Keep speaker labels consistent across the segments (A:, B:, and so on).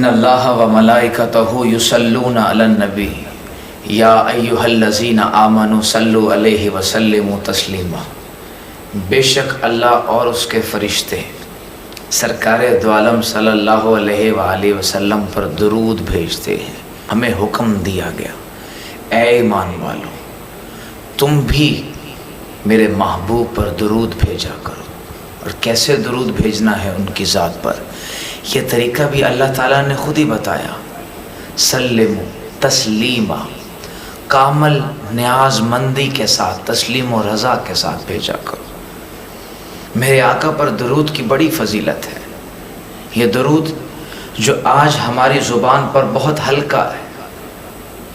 A: ان اللہ و ملائکتہ یصلون علی النبی یا ایھا الذین آمنوا صلوا علیہ وسلموا تسلیما۔ بے شک اللہ اور اس کے فرشتے سرکار دو عالم صلی اللہ علیہ وآلہ وسلم پر درود بھیجتے ہیں۔ ہمیں حکم دیا گیا، اے ایمان والو تم بھی میرے محبوب پر درود بھیجا کرو۔ اور کیسے درود بھیجنا ہے ان کی ذات پر، یہ طریقہ بھی اللہ تعالیٰ نے خود ہی بتایا۔ سلم تسلیما، کامل نیاز مندی کے ساتھ، تسلیم و رضا کے ساتھ بھیجا کرو۔ میرے آقا پر درود کی بڑی فضیلت ہے۔ یہ درود جو آج ہماری زبان پر بہت ہلکا ہے،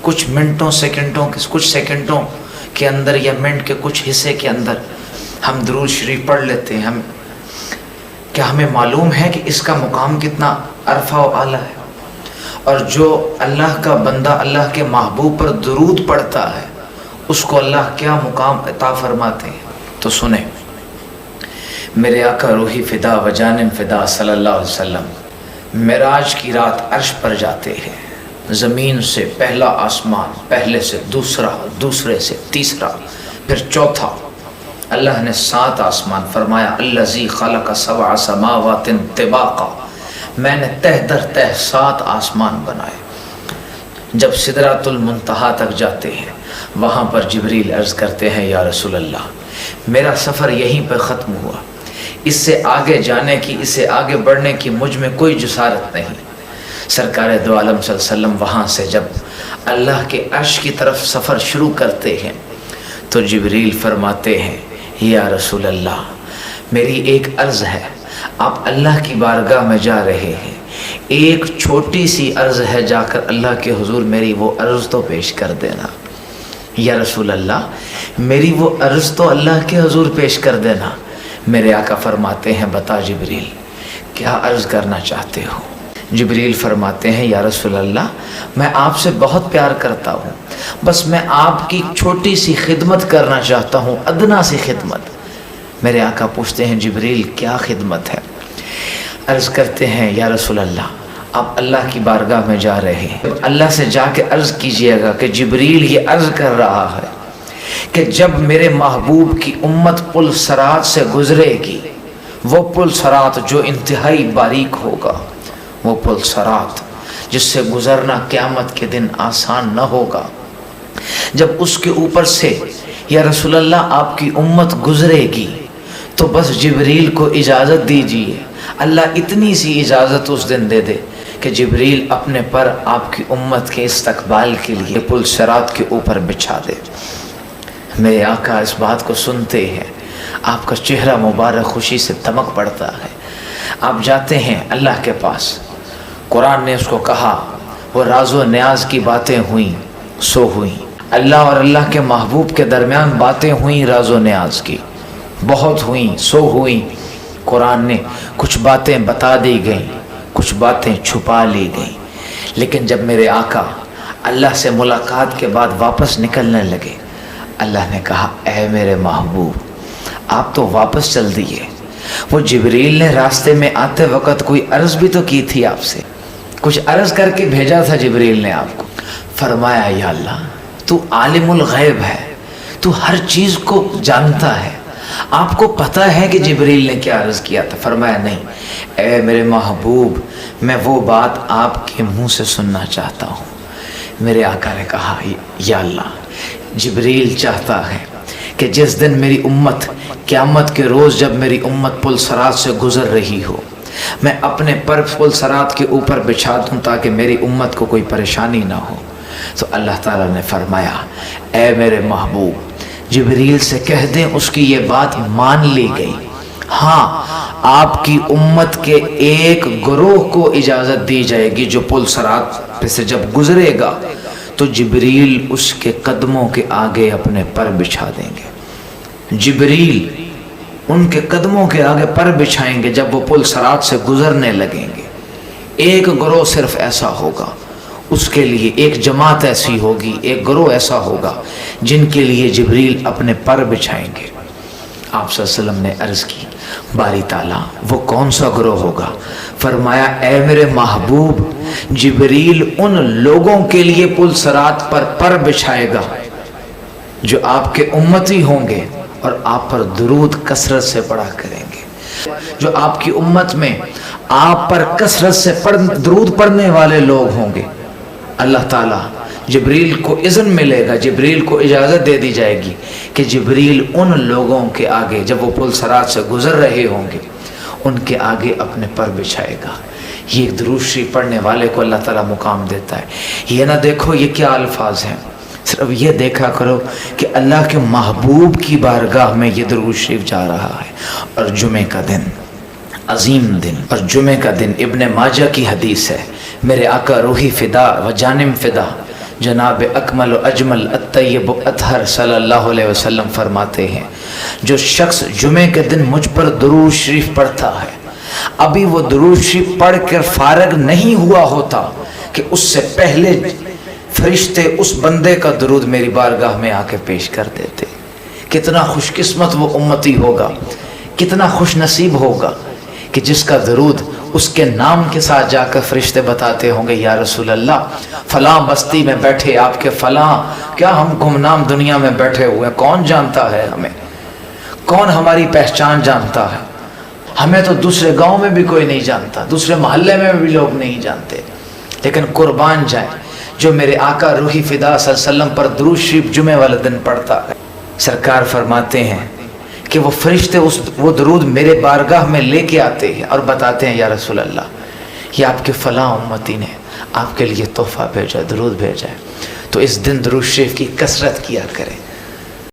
A: کچھ سیکنڈوں کے اندر یا منٹ کے کچھ حصے کے اندر ہم درود شریف پڑھ لیتے ہیں۔ کیا ہمیں معلوم ہے کہ اس کا مقام کتنا عرفہ و اعلیٰ ہے؟ اور جو اللہ کا بندہ اللہ کے محبوب پر درود پڑھتا ہے اس کو اللہ کیا مقام عطا فرماتے ہیں؟ تو سنیں، میرے آقا روحی فدا و جانم فدا صلی اللہ علیہ وسلم معراج کی رات عرش پر جاتے ہیں۔ زمین سے پہلا آسمان، پہلے سے دوسرا، دوسرے سے تیسرا، پھر چوتھا۔ اللہ نے 7 آسمان فرمایا الذی خلق 7 سماوات طباقا، میں نے تہ در تہ 7 آسمان بنائے۔ جب سدرۃ المنتہا تک جاتے ہیں وہاں پر جبریل عرض کرتے ہیں یا رسول اللہ میرا سفر یہیں پہ ختم ہوا، اس سے آگے جانے کی، اس سے آگے بڑھنے کی مجھ میں کوئی جسارت نہیں۔ سرکار دو عالم صلی اللہ علیہ وسلم وہاں سے جب اللہ کے عرش کی طرف سفر شروع کرتے ہیں تو جبریل فرماتے ہیں یا رسول اللہ میری ایک عرض ہے، آپ اللہ کی بارگاہ میں جا رہے ہیں، ایک چھوٹی سی عرض ہے، جا کر اللہ کے حضور میری وہ عرض تو پیش کر دینا۔ یا رسول اللہ میری وہ عرض تو اللہ کے حضور پیش کر دینا۔ میرے آقا فرماتے ہیں بتا جبریل کیا عرض کرنا چاہتے ہو؟ جبریل فرماتے ہیں یا رسول اللہ میں آپ سے بہت پیار کرتا ہوں، بس میں آپ کی چھوٹی سی خدمت کرنا چاہتا ہوں، ادنا سی خدمت۔ میرے آقا پوچھتے ہیں جبریل کیا خدمت ہے؟ عرض کرتے ہیں یا رسول اللہ آپ اللہ کی بارگاہ میں جا رہے ہیں، اللہ سے جا کے عرض کیجئے گا کہ جبریل یہ عرض کر رہا ہے کہ جب میرے محبوب کی امت پل صراط سے گزرے گی، وہ پل صراط جو انتہائی باریک ہوگا، وہ پل صراط جس سے گزرنا قیامت کے دن آسان نہ ہوگا، جب اس کے اوپر سے یا رسول اللہ آپ کی امت گزرے گی تو بس جبریل کو اجازت دیجیے، اللہ اتنی سی اجازت اس دن دے دے کہ جبریل اپنے پر آپ کی امت کے استقبال کے لیے پل صراط کے اوپر بچھا دے۔ میرے آقا اس بات کو سنتے ہیں، آپ کا چہرہ مبارک خوشی سے دمک پڑتا ہے۔ آپ جاتے ہیں اللہ کے پاس، قرآن نے اس کو کہا وہ راز و نیاز کی باتیں ہوئیں سو ہوئیں، اللہ اور اللہ کے محبوب کے درمیان باتیں ہوئیں راز و نیاز کی، بہت ہوئیں سو ہوئیں۔ قرآن نے کچھ باتیں بتا دی گئیں، کچھ باتیں چھپا لی گئیں، لیکن جب میرے آقا اللہ سے ملاقات کے بعد واپس نکلنے لگے، اللہ نے کہا اے میرے محبوب آپ تو واپس چل دیے، وہ جبریل نے راستے میں آتے وقت کوئی عرض بھی تو کی تھی آپ سے، کچھ عرض کر کے بھیجا تھا جبریل نے آپ کو۔ فرمایا یا اللہ تو عالم الغیب ہے، تو ہر چیز کو جانتا ہے، آپ کو پتہ ہے کہ جبریل نے کیا عرض کیا تھا؟ فرمایا نہیں اے میرے محبوب میں وہ بات آپ کے منہ سے سننا چاہتا ہوں۔ میرے آقا نے کہا یا اللہ جبریل چاہتا ہے کہ جس دن میری امت قیامت کے روز جب میری امت پل صراط سے گزر رہی ہو میں اپنے پر پل صراط کے اوپر بچھا دوں تاکہ میری امت کو کوئی پریشانی نہ ہو۔ تو اللہ تعالیٰ نے فرمایا اے میرے محبوب جبریل سے کہہ دیں اس کی یہ بات مان لی گئی، ہاں آپ کی امت کے ایک گروہ کو اجازت دی جائے گی جو پل صراط پہ سے جب گزرے گا تو جبریل اس کے قدموں کے آگے اپنے پر بچھا دیں گے، جبریل ان کے قدموں کے آگے پر بچھائیں گے جب وہ پل صراط سے گزرنے لگیں گے۔ ایک گروہ صرف ایسا ہوگا، اس کے لیے ایک جماعت ایسی ہوگی، ایک گروہ ایسا ہوگا جن کے لیے جبریل اپنے پر بچھائیں گے۔ آپ صلی اللہ علیہ وسلم نے عرض کی باری تعالیٰ وہ کون سا گروہ ہوگا؟ فرمایا اے میرے محبوب، جبریل ان لوگوں کے لیے پل صراط پر بچھائے گا جو آپ کے امتی ہوں گے اور آپ پر درود کثرت سے پڑھا کریں گے۔ جو آپ کی امت میں آپ پر کثرت سے درود پڑھنے والے لوگ ہوں گے، اللہ تعالیٰ جبریل کو اذن ملے گا، جبریل کو اجازت دے دی جائے گی کہ جبریل ان لوگوں کے آگے جب وہ پل صراط سے گزر رہے ہوں گے ان کے آگے اپنے پر بچھائے گا۔ یہ درود شریف پڑھنے والے کو اللہ تعالیٰ مقام دیتا ہے۔ یہ نہ دیکھو یہ کیا الفاظ ہیں، صرف یہ دیکھا کرو کہ اللہ کے محبوب کی بارگاہ میں یہ درود شریف جا رہا ہے۔ اور جمعے کا دن عظیم دن، اور جمعے کا دن ابن ماجہ کی حدیث ہے، میرے آقا روحی فدا و جانم فدا جناب اکمل و اجمل الطیب اطہر صلی اللہ علیہ وسلم فرماتے ہیں، جو شخص جمعے کے دن مجھ پر درود شریف پڑھتا ہے، ابھی وہ درود شریف پڑھ کر فارغ نہیں ہوا ہوتا کہ اس سے پہلے فرشتے اس بندے کا درود میری بارگاہ میں آ کے پیش کر دیتے۔ کتنا خوش قسمت وہ امتی ہوگا، کتنا خوش نصیب ہوگا کہ جس کا درود اس کے نام کے ساتھ جا کر فرشتے بتاتے ہوں گے یا رسول اللہ فلاں بستی میں بیٹھے آپ کے فلاں، کیا ہم گمنام دنیا میں بیٹھے ہوئے، کون جانتا ہے ہمیں، کون ہماری پہچان جانتا ہے، ہمیں تو دوسرے گاؤں میں بھی کوئی نہیں جانتا، دوسرے محلے میں بھی لوگ نہیں جانتے، لیکن قربان جائیں جو میرے آقا روحی فدا صلی اللہ علیہ وسلم پر درود شریف جمعے والے دن پڑھتا ہے۔ سرکار فرماتے ہیں کہ وہ فرشتے وہ درود میرے بارگاہ میں لے کے آتے ہیں اور بتاتے ہیں یا رسول اللہ یہ آپ کے فلاں امتی نے آپ کے لیے تحفہ بھیجا، درود بھیجا ہے، تو اس دن درود شریف کی کثرت کیا کریں۔